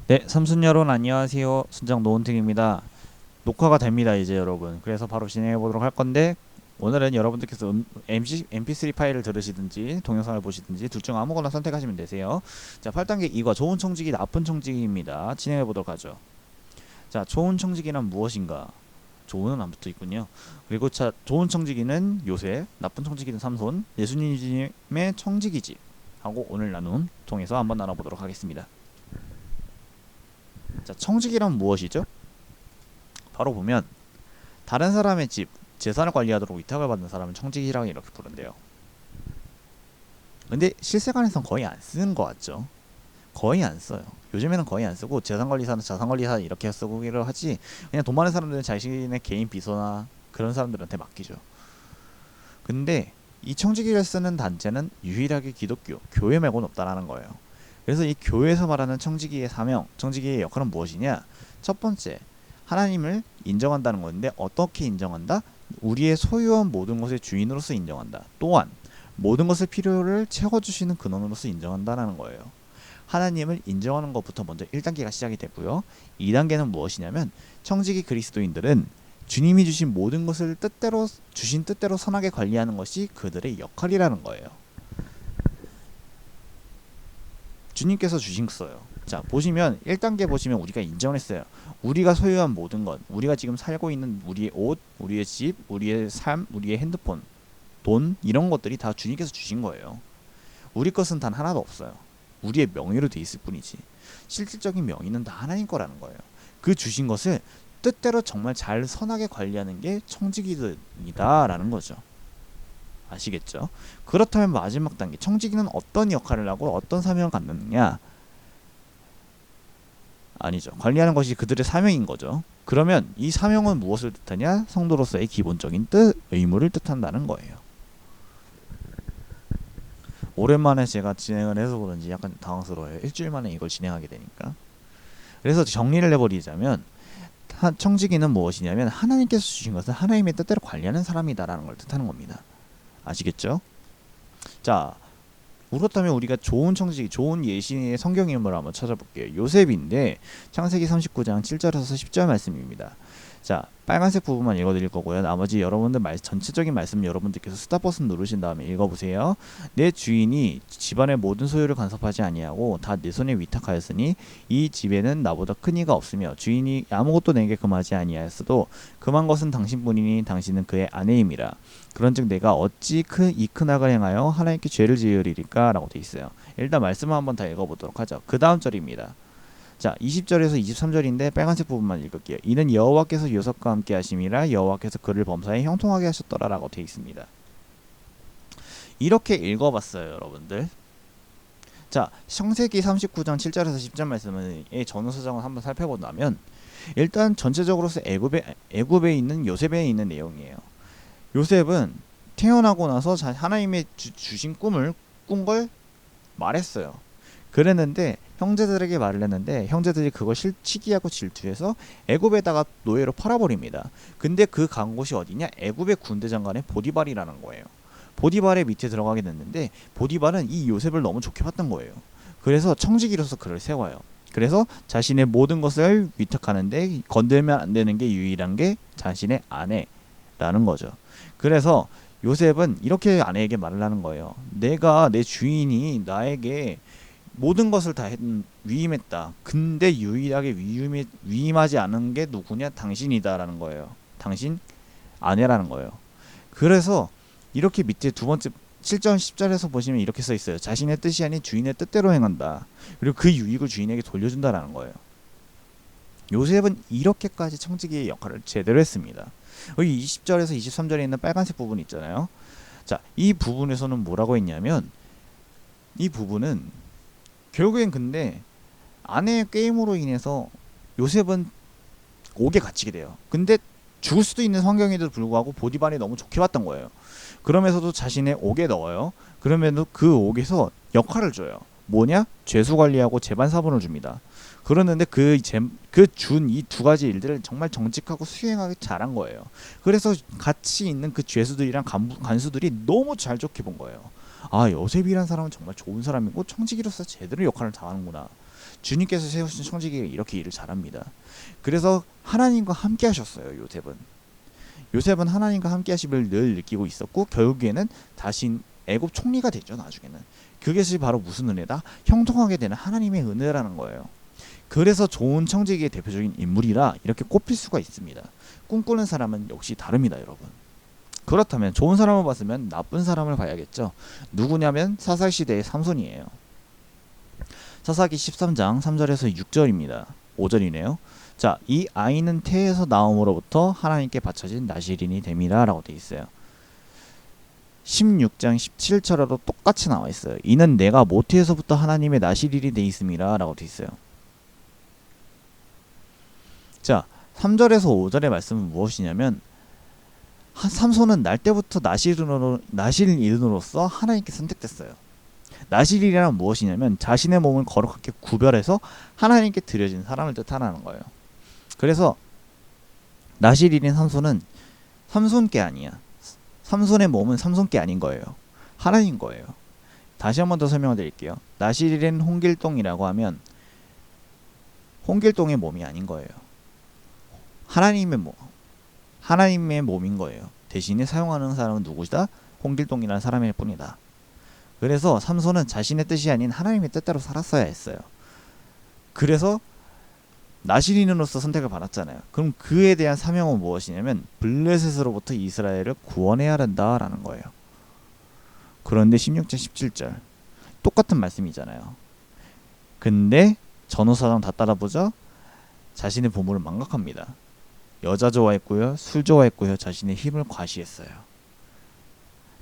네, 삼순 여러분 안녕하세요. 순장 노은택입니다. 녹화가 됩니다, 이제 여러분. 그래서 바로 진행해 보도록 할 건데 오늘은 여러분들께서 MP3 파일을 들으시든지 동영상을 보시든지 둘 중 아무거나 선택하시면 되세요. 자, 8단계 2과 좋은 청지기, 나쁜 청지기입니다. 진행해 보도록 하죠. 자, 좋은 청지기란 무엇인가? 좋은은 안 붙어 있군요. 그리고 자, 좋은 청지기는 요셉, 나쁜 청지기는 삼손, 예수님의 청지기집 하고 오늘 나눈 통해서 한번 나눠보도록 하겠습니다. 자, 청지기란 무엇이죠? 바로 보면 다른 사람의 집, 재산을 관리하도록 위탁을 받는 사람은 청지기라고 이렇게 부른대요. 근데 실생활에선 거의 안 쓰는 것 같죠? 거의 안 써요. 요즘에는 거의 안 쓰고 재산관리사는 자산관리사 이렇게 쓰기를 하지, 그냥 돈 많은 사람들은 자신의 개인 비서나 그런 사람들한테 맡기죠. 근데 이 청지기를 쓰는 단체는 유일하게 기독교, 교회 말고는 없다라는 거예요. 그래서 이 교회에서 말하는 청지기의 사명, 청지기의 역할은 무엇이냐? 첫 번째, 하나님을 인정한다는 건데 어떻게 인정한다? 우리의 소유한 모든 것의 주인으로서 인정한다. 또한 모든 것의 필요를 채워주시는 근원으로서 인정한다는 거예요. 하나님을 인정하는 것부터 먼저 1단계가 시작이 되고요. 2단계는 무엇이냐면 청지기 그리스도인들은 주님이 주신 모든 것을 주신 뜻대로 선하게 관리하는 것이 그들의 역할이라는 거예요. 주님께서 주신 거예요. 자, 보시면 1단계 보시면 우리가 인정을 했어요. 우리가 소유한 모든 것, 우리가 지금 살고 있는 우리의 옷, 우리의 집, 우리의 삶, 우리의 핸드폰, 돈, 이런 것들이 다 주님께서 주신 거예요. 우리 것은 단 하나도 없어요. 우리의 명의로 돼 있을 뿐이지. 실질적인 명의는 다 하나님 거라는 거예요. 그 주신 것을 뜻대로 정말 잘 선하게 관리하는 게 청지기들이다라는 거죠. 아시겠죠? 그렇다면 마지막 단계, 청지기는 어떤 역할을 하고 어떤 사명을 갖느냐? 아니죠. 관리하는 것이 그들의 사명인 거죠. 그러면 이 사명은 무엇을 뜻하냐? 성도로서의 기본적인 뜻, 의무를 뜻한다는 거예요. 오랜만에 제가 진행을 해서 그런지 약간 당황스러워요. 일주일 만에 이걸 진행하게 되니까. 그래서 정리를 해버리자면 청지기는 무엇이냐면 하나님께서 주신 것을 하나님의 뜻대로 관리하는 사람이다라는 걸 뜻하는 겁니다. 아시겠죠? 자, 그렇다면 우리가 좋은 청지기, 좋은 예시의 성경 인물을 한번 찾아볼게요. 요셉인데 창세기 39장 7절에서 10절 말씀입니다. 자, 빨간색 부분만 읽어드릴 거고요. 나머지 여러분들 전체적인 말씀 여러분들께서 스탑 버튼 누르신 다음에 읽어보세요. 내 주인이 집안의 모든 소유를 간섭하지 아니하고 다 내 손에 위탁하였으니 이 집에는 나보다 큰 이가 없으며 주인이 아무것도 내게 금하지 아니하였어도 금한 것은 당신뿐이니 당신은 그의 아내임이라. 그런즉 내가 어찌 이 큰 악을 행하여 하나님께 죄를 지으리까 라고 되어 있어요. 일단 말씀을 한번 다 읽어보도록 하죠. 그 다음 절입니다. 자, 20절에서 23절인데 빨간색 부분만 읽을게요. 이는 여호와께서 요셉과 함께 하심이라 여호와께서 그를 범사에 형통하게 하셨더라 라고 되어 있습니다. 이렇게 읽어봤어요, 여러분들. 자, 창세기 39장 7절에서 10절 말씀의 전후사정을 한번 살펴본다면 일단 전체적으로서 애굽에 있는 요셉에 있는 내용이에요. 요셉은 태어나고 나서 하나님의 주신 꿈을 꾼 걸 말했어요. 그랬는데 형제들에게 말을 했는데 형제들이 그걸 시기하고 질투해서 애굽에다가 노예로 팔아버립니다. 근데 그 간 곳이 어디냐? 애굽의 군대 장관의 보디발이라는 거예요. 보디발의 밑에 들어가게 됐는데 보디발은 이 요셉을 너무 좋게 봤던 거예요. 그래서 청지기로서 그를 세워요. 그래서 자신의 모든 것을 위탁하는데 건들면 안 되는 게 유일한 게 자신의 아내라는 거죠. 그래서 요셉은 이렇게 아내에게 말을 하는 거예요. 내가 내 주인이 나에게 모든 것을 다 위임했다. 근데 유일하게 위임하지 않은 게 누구냐? 당신이다라는 거예요. 당신 아내라는 거예요. 그래서 이렇게 밑에 두 번째 7절 10절에서 보시면 이렇게 써 있어요. 자신의 뜻이 아닌 주인의 뜻대로 행한다. 그리고 그 유익을 주인에게 돌려준다라는 거예요. 요셉은 이렇게까지 청지기의 역할을 제대로 했습니다. 여기 20절에서 23절에 있는 빨간색 부분 있잖아요. 자, 이 부분에서는 뭐라고 했냐면 이 부분은 결국엔 근데 아내의 게임으로 인해서 요셉은 옥에 갇히게 돼요. 근데 죽을 수도 있는 환경에도 불구하고 보디발이 너무 좋게 봤던 거예요. 그러면서도 자신의 옥에 넣어요. 그러면도 그 옥에서 역할을 줘요. 뭐냐? 죄수 관리하고 재반 사본을 줍니다. 그러는데 준 이 두 가지 일들을 정말 정직하고 수행하기 잘한 거예요. 그래서 같이 있는 그 죄수들이랑 간수들이 너무 잘 좋게 본 거예요. 아, 요셉이란 사람은 정말 좋은 사람이고 청지기로서 제대로 역할을 다하는구나. 주님께서 세우신 청지기가 이렇게 일을 잘합니다. 그래서 하나님과 함께 하셨어요. 요셉은 하나님과 함께 하심을 늘 느끼고 있었고 결국에는 다시 애굽 총리가 되죠. 나중에는 그것이 바로 무슨 은혜다? 형통하게 되는 하나님의 은혜라는 거예요. 그래서 좋은 청지기의 대표적인 인물이라 이렇게 꼽힐 수가 있습니다. 꿈꾸는 사람은 역시 다릅니다, 여러분. 그렇다면 좋은 사람을 봤으면 나쁜 사람을 봐야겠죠. 누구냐면 사사시대의 삼손이에요. 사사기 13장 3절에서 6절입니다. 5절이네요. 자, 이 아이는 태에서 나옴으로부터 하나님께 바쳐진 나실인이 됨이라 라고 되어 있어요. 16장 17절에도 똑같이 나와 있어요. 이는 내가 모태에서부터 하나님의 나실인이 돼 있음이라 라고 되어 있어요. 자, 3절에서 5절의 말씀은 무엇이냐면 삼손은 날 때부터 나실인으로서 하나님께 선택됐어요. 나실이란 무엇이냐면 자신의 몸을 거룩하게 구별해서 하나님께 드려진 사람을 뜻하는 거예요. 그래서 나실인인 삼손은 삼손께 아니야. 삼손의 몸은 삼손께 아닌 거예요. 하나님 거예요. 다시 한 번 더 설명을 드릴게요. 나실인 홍길동이라고 하면 홍길동의 몸이 아닌 거예요. 하나님의 몸인 거예요. 대신에 사용하는 사람은 누구시다? 홍길동이라는 사람일 뿐이다. 그래서 삼손은 자신의 뜻이 아닌 하나님의 뜻대로 살았어야 했어요. 그래서 나실인으로서 선택을 받았잖아요. 그럼 그에 대한 사명은 무엇이냐면 블레셋으로부터 이스라엘을 구원해야 한다라는 거예요. 그런데 16절 17절 똑같은 말씀이잖아요. 근데 전후사정 다 따라보죠. 자신의 보물을 망각합니다. 여자 좋아했고요, 술 좋아했고요, 자신의 힘을 과시했어요.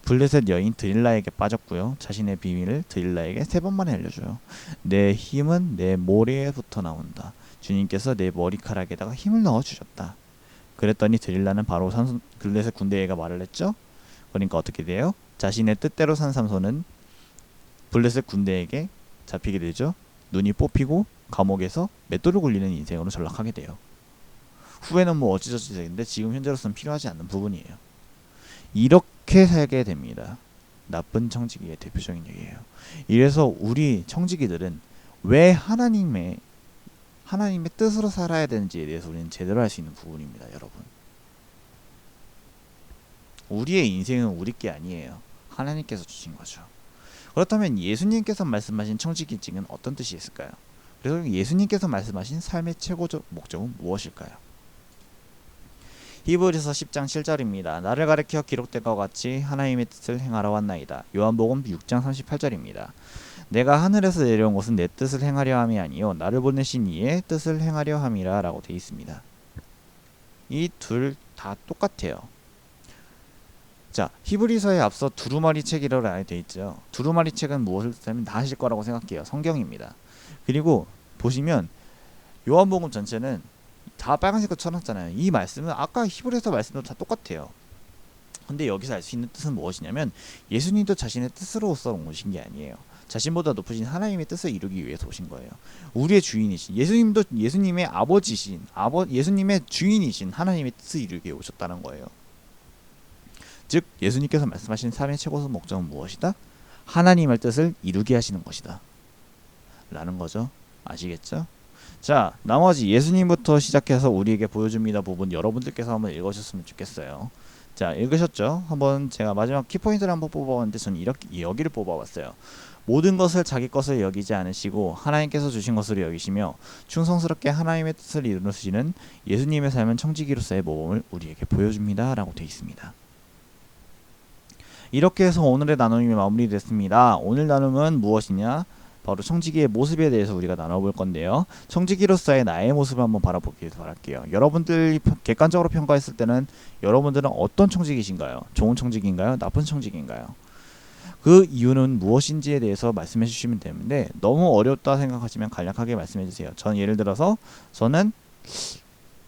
블레셋 여인 드릴라에게 빠졌고요, 자신의 비밀을 드릴라에게 3번 만에 알려줘요. 내 힘은 내 모래에부터 나온다. 주님께서 내 머리카락에다가 힘을 넣어주셨다. 그랬더니 드릴라는 바로 블레셋 군대에게 말을 했죠. 그러니까 어떻게 돼요? 자신의 뜻대로 산 삼손은 블레셋 군대에게 잡히게 되죠. 눈이 뽑히고 감옥에서 맷돌을 굴리는 인생으로 전락하게 돼요. 후에는 뭐 어찌저찌 되는데 지금 현재로서는 필요하지 않는 부분이에요. 이렇게 살게 됩니다. 나쁜 청지기의 대표적인 얘기예요. 이래서 우리 청지기들은 왜 하나님의 뜻으로 살아야 되는지에 대해서 우리는 제대로 할 수 있는 부분입니다, 여러분. 우리의 인생은 우리 게 아니에요. 하나님께서 주신 거죠. 그렇다면 예수님께서 말씀하신 청지기증은 어떤 뜻이 있을까요? 그래서 예수님께서 말씀하신 삶의 최고적 목적은 무엇일까요? 히브리서 10장 7절입니다. 나를 가리켜 기록된 것 같이 하나님의 뜻을 행하러 왔나이다. 요한복음 6장 38절입니다. 내가 하늘에서 내려온 것은 내 뜻을 행하려 함이 아니요 나를 보내신 이의 뜻을 행하려 함이라 라고 되어 있습니다. 이 둘 다 똑같아요. 자, 히브리서에 앞서 두루마리 책이라고 되어 있죠. 두루마리 책은 무엇을 뜻하면 다 하실 거라고 생각해요. 성경입니다. 그리고 보시면 요한복음 전체는 다 빨간색으로 쳐놨잖아요. 이 말씀은 아까 히브리서 말씀도 다 똑같아요. 근데 여기서 알 수 있는 뜻은 무엇이냐면 예수님도 자신의 뜻으로서 오신 게 아니에요. 자신보다 높으신 하나님의 뜻을 이루기 위해서 오신 거예요. 우리의 주인이신 예수님도 예수님의 아버지신 예수님의 주인이신 하나님의 뜻을 이루기 위해 오셨다는 거예요. 즉 예수님께서 말씀하신 삶의 최고의 목적은 무엇이다? 하나님의 뜻을 이루게 하시는 것이다 라는 거죠. 아시겠죠? 자, 나머지 예수님부터 시작해서 우리에게 보여줍니다 부분 여러분들께서 한번 읽으셨으면 좋겠어요. 자, 읽으셨죠? 한번 제가 마지막 키포인트를 한번 뽑아봤는데 저는 여기를 뽑아봤어요. 모든 것을 자기 것을 여기지 않으시고 하나님께서 주신 것으로 여기시며 충성스럽게 하나님의 뜻을 이루시는 예수님의 삶은 청지기로서의 모범을 우리에게 보여줍니다 라고 되어 있습니다. 이렇게 해서 오늘의 나눔이 마무리됐습니다. 오늘 나눔은 무엇이냐? 바로 청지기의 모습에 대해서 우리가 나눠볼 건데요. 청지기로서의 나의 모습을 한번 바라보길 바랄게요. 여러분들이 객관적으로 평가했을 때는 여러분들은 어떤 청지기신가요? 좋은 청지기인가요? 나쁜 청지기인가요? 그 이유는 무엇인지에 대해서 말씀해 주시면 되는데 너무 어렵다 생각하시면 간략하게 말씀해 주세요. 전 예를 들어서 저는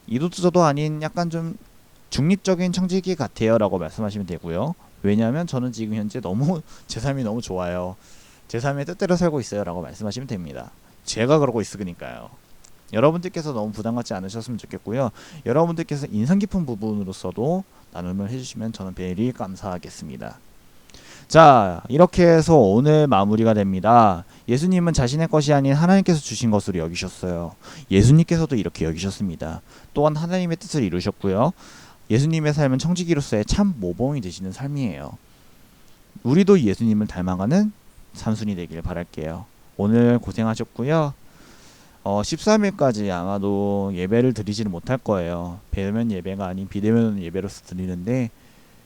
이도저도 아닌 약간 좀 중립적인 청지기 같아요 라고 말씀하시면 되고요. 왜냐하면 저는 지금 현재 너무 제 삶이 너무 좋아요. 제 삶의 뜻대로 살고 있어요 라고 말씀하시면 됩니다. 제가 그러고 있으니까요. 여러분들께서 너무 부담 갖지 않으셨으면 좋겠고요. 여러분들께서 인상 깊은 부분으로서도 나눔을 해주시면 저는 very 감사하겠습니다. 자, 이렇게 해서 오늘 마무리가 됩니다. 예수님은 자신의 것이 아닌 하나님께서 주신 것으로 여기셨어요. 예수님께서도 이렇게 여기셨습니다. 또한 하나님의 뜻을 이루셨고요. 예수님의 삶은 청지기로서의 참 모범이 되시는 삶이에요. 우리도 예수님을 닮아가는 삼순이 되길 바랄게요. 오늘 고생하셨고요. 13일까지 아마도 예배를 드리지는 못할 거예요. 배면 예배가 아닌 비대면 예배로서 드리는데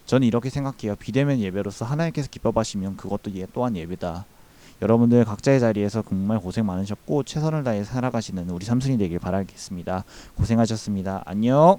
저는 이렇게 생각해요. 비대면 예배로서 하나님께서 기뻐하시면 그것도 또한 예배다. 여러분들 각자의 자리에서 정말 고생 많으셨고 최선을 다해 살아가시는 우리 삼순이 되길 바라겠습니다. 고생하셨습니다. 안녕.